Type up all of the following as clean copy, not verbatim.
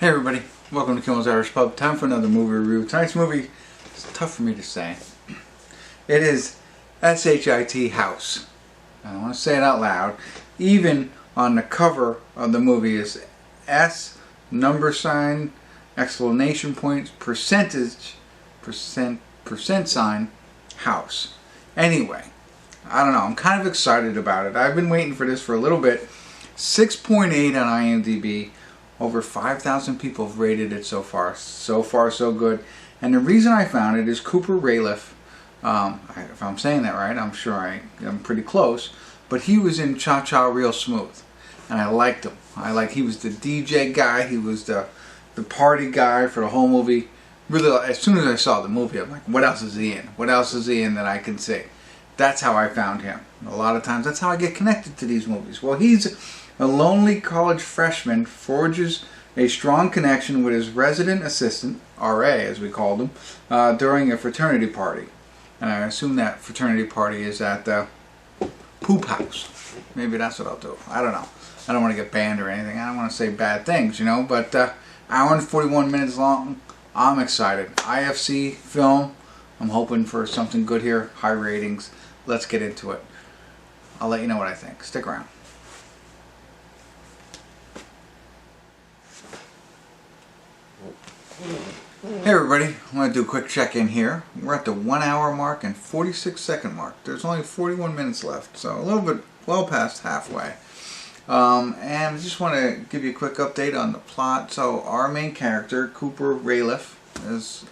Hey everybody, welcome to Kimmel's Irish Pub. Time for another movie review. Tonight's movie is tough for me to say. It is S-H-I-T House. I don't want to say it out loud. Even on the cover of the movie is S, number sign, exclamation point, percentage, percent sign, house. Anyway, I don't know. I'm kind of excited about it. I've been waiting for this for a little bit. 6.8 on IMDb. Over 5,000 people have rated it so far. So far, so good. And the reason I found it is Cooper Raiff. If I'm saying that right, I'm sure I'm pretty close. But he was in Cha Cha Real Smooth. And I liked him. He was the DJ guy. He was the party guy for the whole movie. Really, as soon as I saw the movie, I'm like, what else is he in? What else is he in that I can see? That's how I found him. A lot of times, that's how I get connected to these movies. Well, he's a lonely college freshman forges a strong connection with his resident assistant, RA as we called him, during a fraternity party. And I assume that fraternity party is at the poop house. Maybe that's what I'll do. I don't know. I don't want to get banned or anything. I don't want to say bad things, you know. But hour and 41 minutes long. I'm excited. IFC film. I'm hoping for something good here. High ratings. Let's get into it. I'll let you know what I think. Stick around. Hey everybody, I'm going to do a quick check-in here. We're at the 1 hour mark and 46-second mark. There's only 41 minutes left, so a little bit well past halfway. And I just want to give you a quick update on the plot. So our main character, Cooper Raiff, is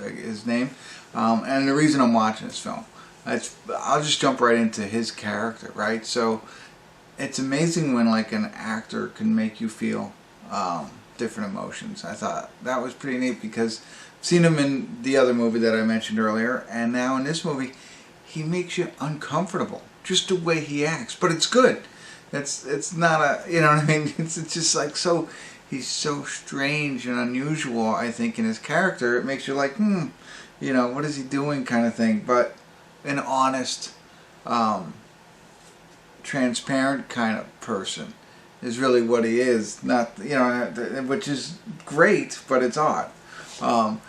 his name, and the reason I'm watching this film, I'll just jump right into his character, right? So it's amazing when like an actor can make you feel different emotions. I thought that was pretty neat because I've seen him in the other movie that I mentioned earlier, and now in this movie he makes you uncomfortable just the way he acts, but it's good. It's not a, you know what I mean, it's just like, so he's so strange and unusual, I think, in his character. It makes you like, you know, what is he doing kind of thing, but an honest, transparent kind of person is really what he is. Not, you know, which is great, but it's odd. And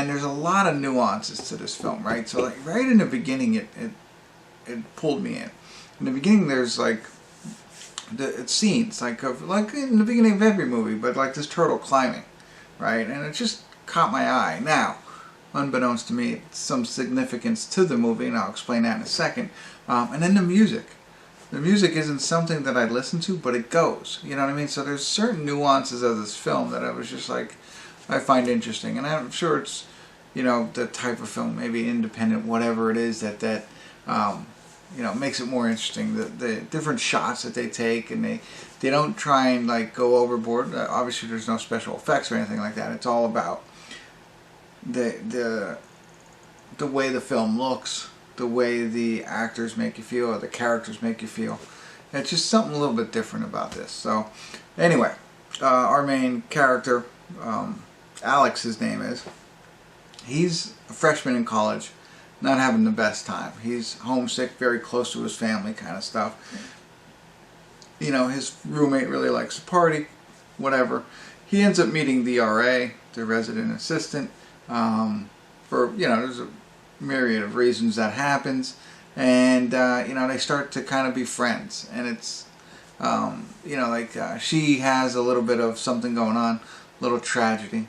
there's a lot of nuances to this film, right? So like right in the beginning, it pulled me in. In the beginning, there's like it's scenes like in the beginning of every movie, but like this turtle climbing, right? And it just caught my eye. Now, unbeknownst to me, it's some significance to the movie, and I'll explain that in a second. And then the music. The music isn't something that I listen to, but it goes. You know what I mean? So there's certain nuances of this film that I was just like, I find interesting. And I'm sure it's, you know, the type of film, maybe independent, whatever it is that you know, makes it more interesting. The different shots that they take, and they don't try and like go overboard. Obviously there's no special effects or anything like that. It's all about the way the film looks, the way the actors make you feel, or the characters make you feel. It's just something a little bit different about this. So anyway, our main character, Alex his name is, he's a freshman in college, not having the best time. He's homesick, very close to his family kind of stuff. You know, his roommate really likes to party, whatever. He ends up meeting the RA, the resident assistant, for, you know, there's a myriad of reasons that happens, and you know, they start to kind of be friends, and it's you know, like she has a little bit of something going on, a little tragedy,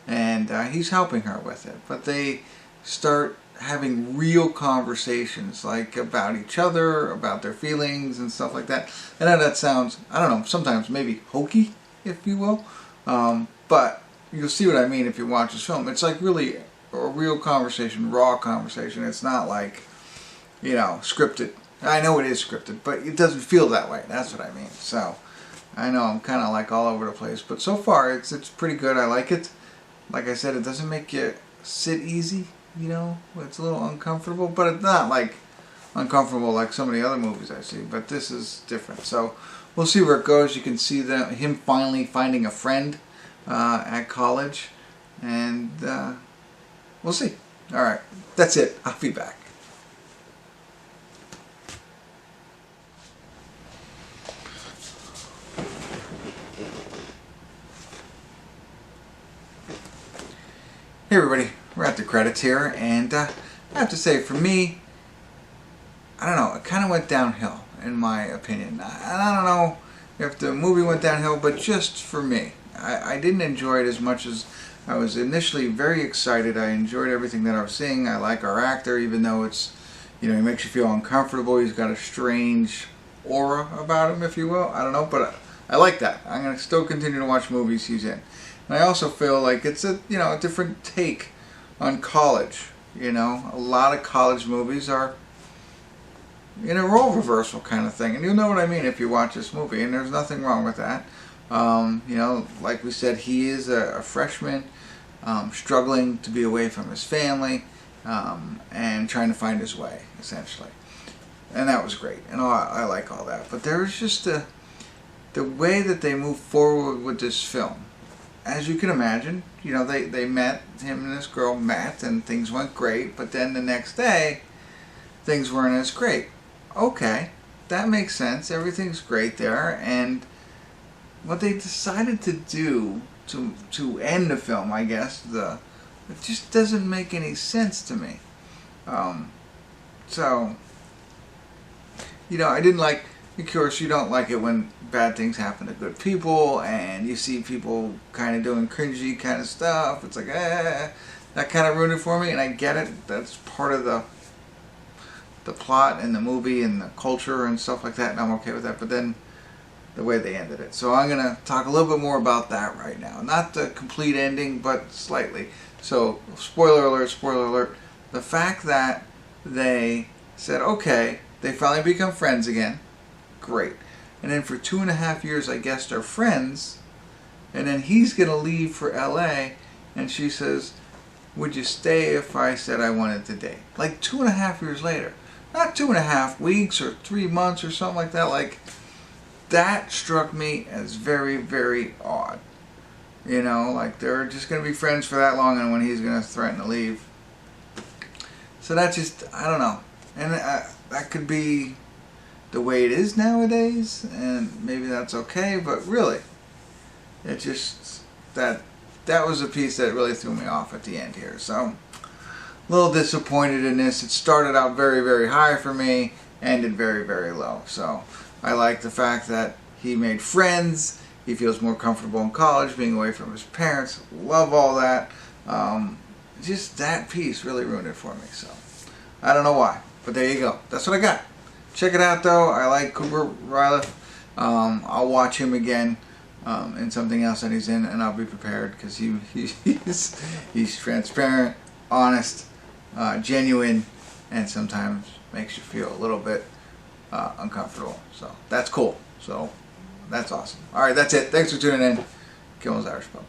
and he's helping her with it, but they start having real conversations like about each other, about their feelings and stuff like that. And I know that sounds, I don't know, sometimes maybe hokey, if you will, but you'll see what I mean if you watch this film. It's like really a real conversation, raw conversation. It's not like, you know, scripted. I know it is scripted, but it doesn't feel that way. That's what I mean. So I know I'm kind of like all over the place, but so far it's pretty good. I like it. Like I said, it doesn't make you sit easy, you know. It's a little uncomfortable, but it's not like uncomfortable like some of the other movies I see, but this is different. So we'll see where it goes. You can see him finally finding a friend at college, and we'll see. Alright, that's it. I'll be back. Hey everybody, we're at the credits here, and I have to say, for me, I don't know, it kind of went downhill, in my opinion. I don't know if the movie went downhill, but just for me. I didn't enjoy it as much as I was initially very excited. I enjoyed everything that I was seeing. I like our actor, even though it's, you know, he makes you feel uncomfortable. He's got a strange aura about him, if you will. I don't know, but I like that. I'm going to still continue to watch movies he's in. And I also feel like it's a, you know, a different take on college. You know, a lot of college movies are in a role reversal kind of thing. And you'll know what I mean if you watch this movie. And there's nothing wrong with that. You know, like we said, he is a freshman, struggling to be away from his family, and trying to find his way, essentially. And that was great. And I like all that. But there was just the way that they moved forward with this film. As you can imagine, you know, they met, him and this girl met, and things went great, but then the next day, things weren't as great. Okay, that makes sense, everything's great there, and what they decided to do to end the film, I guess, it just doesn't make any sense to me. So, you know, I didn't like, of course, you don't like it when bad things happen to good people, and you see people kind of doing cringy kind of stuff. It's like, that kind of ruined it for me, and I get it. That's part of the plot and the movie and the culture and stuff like that, and I'm okay with that. But then the way they ended it. So I'm going to talk a little bit more about that right now. Not the complete ending, but slightly. So, spoiler alert, the fact that they said, okay, they finally become friends again. Great. And then for 2.5 years, I guess they're friends. And then he's going to leave for LA. And she says, would you stay if I said I wanted to date? Like 2.5 years later. Not 2.5 weeks or 3 months or something like that. Like, that struck me as very, very odd. You know, like they're just going to be friends for that long, and when he's going to threaten to leave. So that just, I don't know. And that could be the way it is nowadays, and maybe that's okay, but really, it just, that was a piece that really threw me off at the end here. So, a little disappointed in this. It started out very, very high for me, ended very, very low. So, I like the fact that he made friends, he feels more comfortable in college, being away from his parents, love all that. Just that piece really ruined it for me, so, I don't know why, but there you go. That's what I got. Check it out, though. I like Cooper Raiff. I'll watch him again in something else that he's in, and I'll be prepared because he's transparent, honest, genuine, and sometimes makes you feel a little bit uncomfortable. So that's cool. So that's awesome. All right, that's it. Thanks for tuning in. Kimmel's Irish Pub.